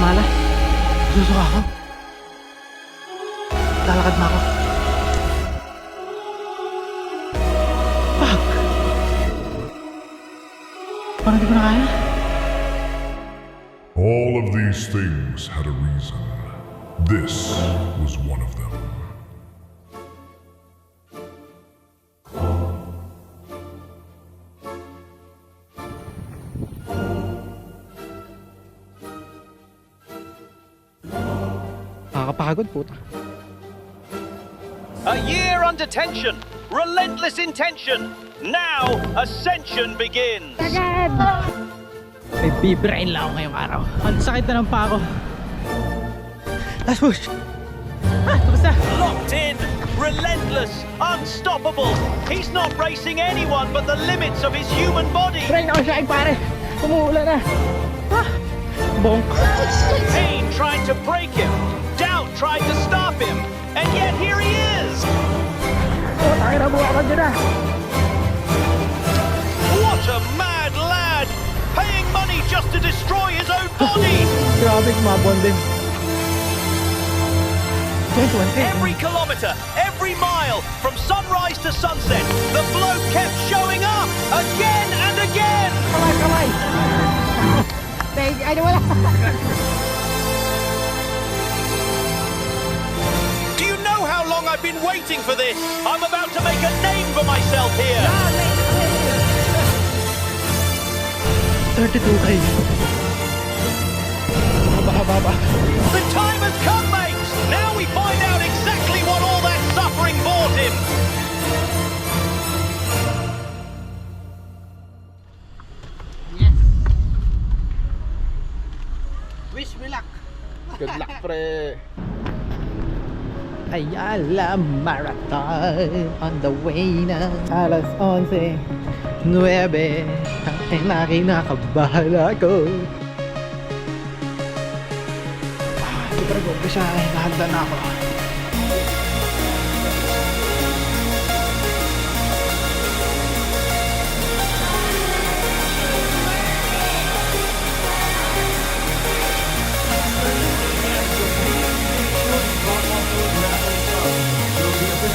malas. Susuka ako. Lalakad na ako. Fuck! Parang di ko na kaya. All of these things had a reason. This was one of them. Nakakapagod, puta. A year under tension, relentless intention. Now, ascension begins. May bibrain lang ako ngayong araw. Ang sakit na ng pa ako. Last push. Tapos na. Locked in, relentless, unstoppable. He's not racing anyone but the limits of his human body. Try na ako siya, pare. Umuulan na. Bonk. Pain tried to break him. Doubt tried to stop him. And yet here he is. Oh, tayo na buha ka dyan na. What a mad lad. Paying money just to destroy his own body. Grabe, kumabonding. 20. Every kilometer, every mile, from sunrise to sunset, the bloke kept showing up again and again. Kamay. Ay, wala. Do you know how long I've been waiting for this? I'm about to make a name for myself here. 32K. Haba. The time has come, mates. Now we find out exactly what all that suffering brought him. Wish me luck. Good luck, pre. Ayala Marathon on the way na alas 11:09. Ay nakinakabahala ko. Super go pa siya. Nahanda na ako.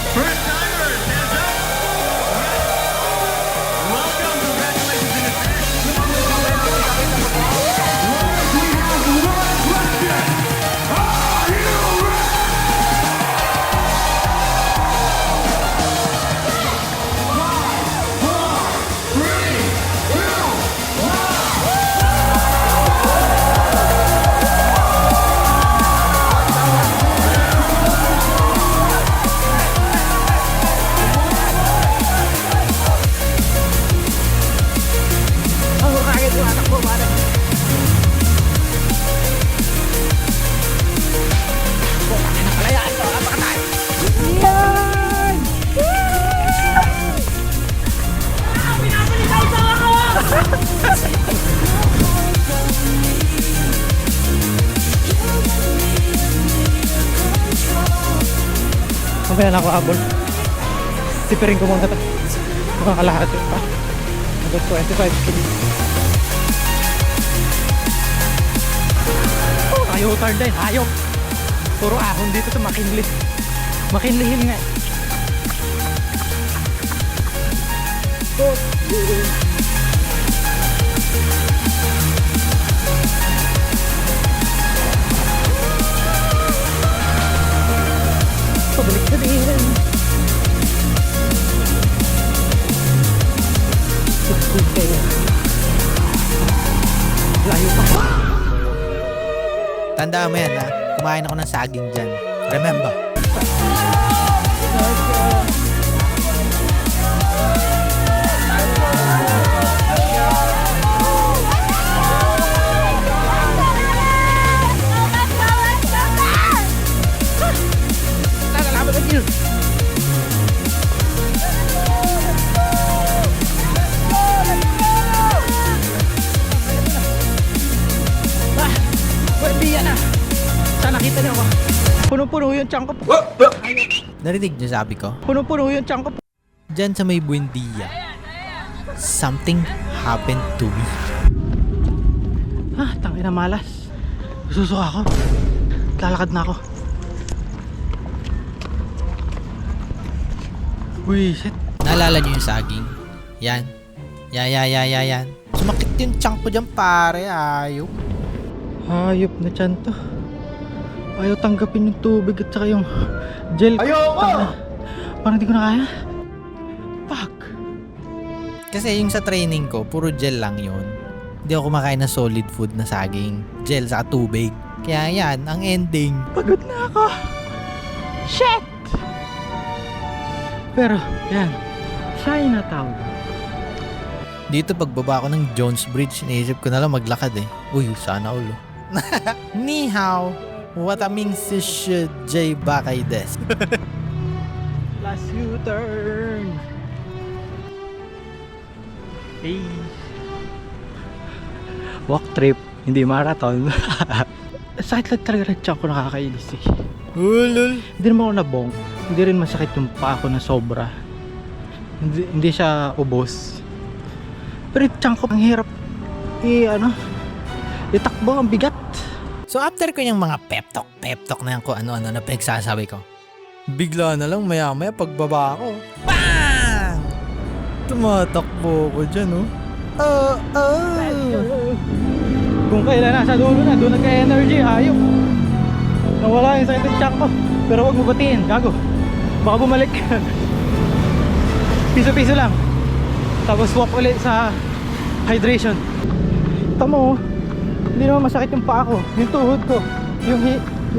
First timers, hands up! Welcome, congratulations in advance. We have one question. Are you Mamaya na ako abol. Sipirin ko muna ito. Makakalahati pa. Hanggang 25 kg. Oh, ayaw turn din. Ayaw. Puro ahon dito sa McKinley. McKinley Hill nga. Pabalik na din. Layo pa. Tandaan mo yan ha, kumain ako ng saging dyan. Remember? Lalaban na Jill. Pwede yan ah. Sana nakita niyo ako. Puno-puno yung tiyan ko. Narinig niyo sabi ko? Puno-puno yung tiyan ko. Dyan sa may Buendia, something happened to me. Ah, tangina malas. Susuka ako. Lalakad na ako. Uy, shit. Naalala niyo yung saging? Yan. Yan. Sumakit yung chunk ko dyan pare, ayok. Hayop na tiyan to. Ayaw tanggapin yung tubig at saka yung gel. Ayoko! Parang di ko na kaya. Fuck. Kasi yung sa training ko, puro gel lang yun. Hindi ako kumakain ng solid food na saging. Gel sa tubig. Kaya yan, ang ending. Pagod na ako. Shit! Pero, yan. Chinatown. Dito pagbaba ko ng Jones Bridge, naisip ko na lang maglakad eh. Uy, sana ulo. Ni hao. What a ming si J bakay des. Last U-turn. Hey. Walk trip, hindi marathon. Sakit lang talaga ng tiyan ko, nakakainis eh. Ulul. Hindi naman ako nabong. Hindi rin masakit yung paa ko na sobra. Hindi siya ubos. Pero yung tiyan ko, ang hirap itakbo, ang bigat. So after ko yung mga pep talk na yan ko ano-ano na pinagsasabi ko, bigla na lang maya-maya pagbaba ko, bang! Tumatakbo ko dyan, oh. Kung kailan nasa dulo na, doon nagka-energy, hayop. Nawala yung sakit ng tiyan ko. Pero wag mo batiin, gago. Baka bumalik. Piso-piso lang. Tapos walk ulit sa hydration. Tamo, hindi naman masakit yung paa ko, yung tuhod ko,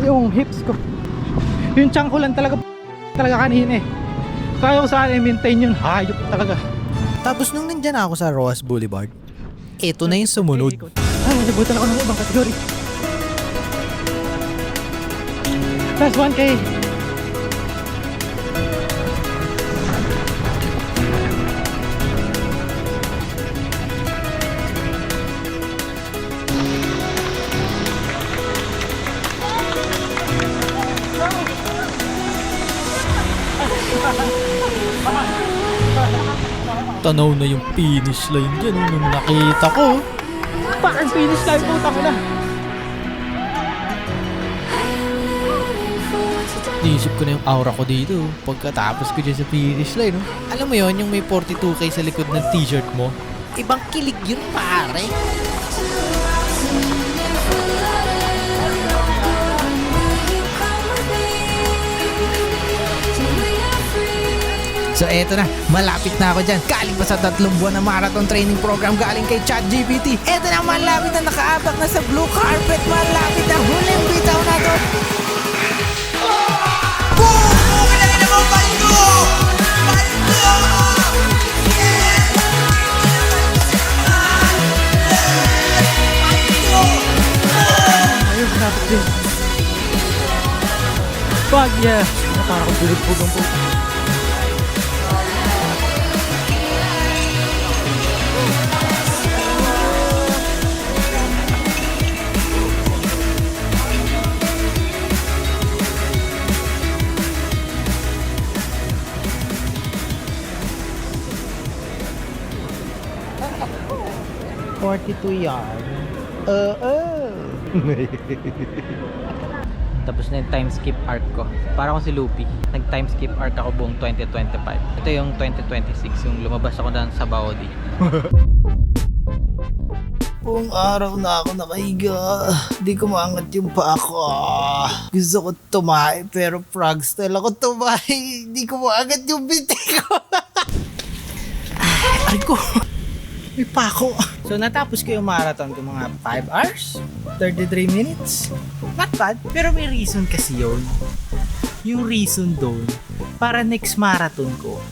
yung hips ko. Yung tiyan ko lang talaga kanina eh. Kaya ko saan i-maintain yun, hayop talaga. Tapos nung nandyan ako sa Roas Boulevard, eto na yung sumunod. Ay, nasabutan ako ng ibang kategory. Last 1K. Tanaw na yung finish line dyan, nung nakita ko. Parang finish line po, tako na. Naisip ko na yung aura ko dito pagkatapos ko dyan sa finish line, no? Alam mo yon, yung may 42K sa likod ng t-shirt mo, ibang kilig yun pare. So eto na, malapit na ako dyan. Galing pa sa 3 buwan na marathon training program galing kay ChatGPT. Eto na, malapit na, nakaabak na sa blue carpet. Malapit na, huling bitaw na to. Boom! Kailangan na mo, paldo! Paldo! Ayun, napit din. Fuck yeah! Parang akong bulog-pugang po. Tapos na yung time skip arc ko. Para akong si Luffy. Nag time skip arc ako buong 2025. Ito yung 2026, yung lumabas ako doon sa Baodi. Buong araw na ako nakahiga. Di ko maangat yung paa ko. Gusto ko tumahi pero frog style ako tumahi. Di ko maangat yung binti ko. Ay ko. May paa ko. So natapos ko yung marathon ko mga 5 hours, 33 minutes. Not bad. Pero may reason kasi yun. Yung reason doon, para next marathon ko,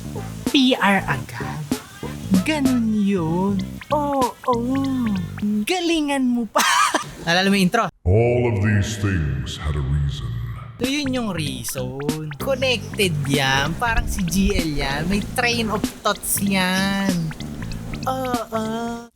PR agad. Ganon yun. Oo. Galingan mo pa. Nalala mo yung intro? All of these things had a reason. So yun yung reason. Connected yan. Parang si GL yan. May train of thoughts yan.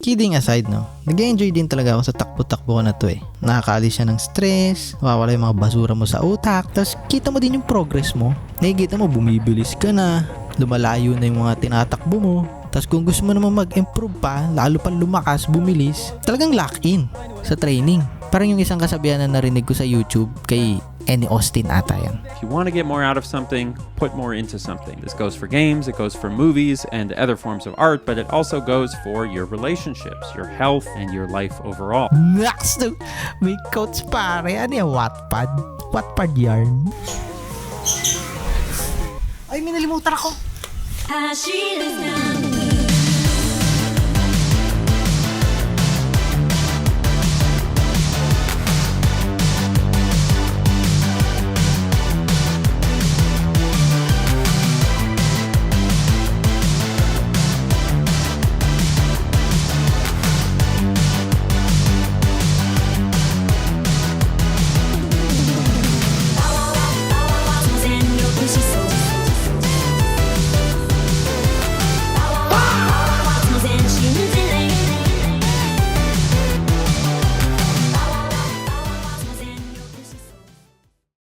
Kidding aside, no? Nag-enjoy din talaga ako sa takbo-takbo ko na to eh. Nakakaalis siya ng stress, mawawala yung mga basura mo sa utak, tapos kita mo din yung progress mo. Nakikita mo, bumibilis ka na, lumalayo na yung mga tinatakbo mo. Tapos kung gusto mo naman mag-improve pa, lalo pa lumakas, bumilis, talagang lock in sa training. Parang yung isang kasabihan na narinig ko sa YouTube kay Annie Austin ata yan. If you want to get more out of something, put more into something. This goes for games, it goes for movies and other forms of art, but it also goes for your relationships, your health, and your life overall. Next, may quotes pare. Ano yung Wattpad? Wattpad yarn. Ay, minalimutan ako. 走るな